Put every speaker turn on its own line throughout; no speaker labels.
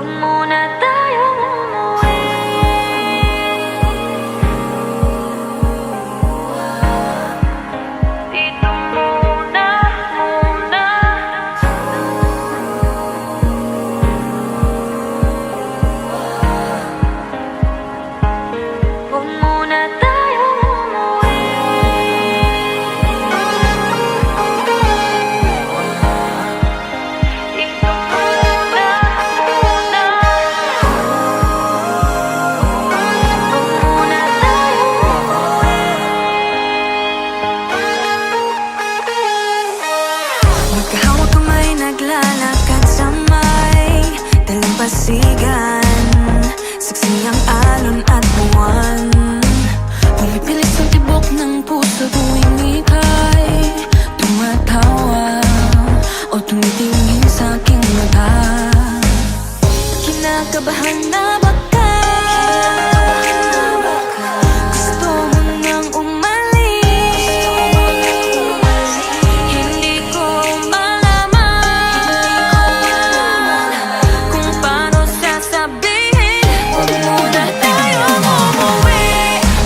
muna tayong umuwi. Dito muna, muna. Huwag muna tayong umuwi. Dito muna, muna. Huwag muna tayong umuwi.
Magkahawak kamay, naglalakad sa may dalampasigan. Saksi ang alon at buwan. Pumipilis ang tibok ng puso tuwing ika'y tumatawa o tumitingin sa aking mata. Kinakabahan na ba ka? Gusto mo nang umalis? Hindi ko malaman kung paano sasabihin. Huwag muna tayong umuwi.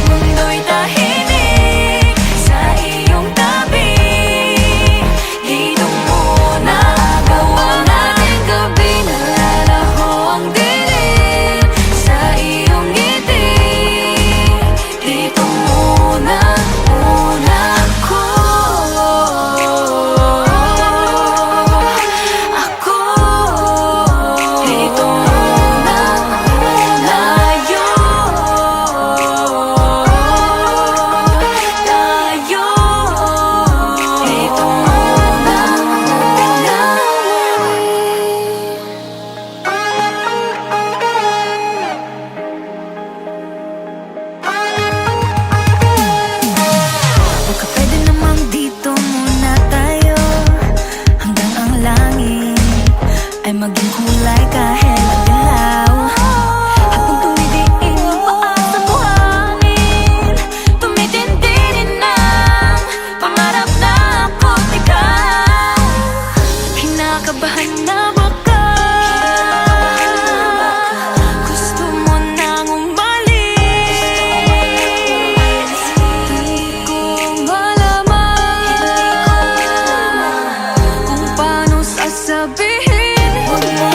Mundo'y tahimik sa iyong tabi. Dito muna gawa natin gabi. Nalalaho ang dilim sa iyong ngiti. Dito muna, muna ako. Dito muna, muna tayo. Dito muna, muna. Baka pwede namang dito muna tayo hanggang ang langit ay maging kulay kahit madilaw. Habang tumidiin ang paa sa buhangin, tumitindi din ang pangarap na ako't ikaw. Kinakabahan na ba ka? Gusto mo nang umalis? Hindi ko malaman kung paano sasabihin. Huwag mo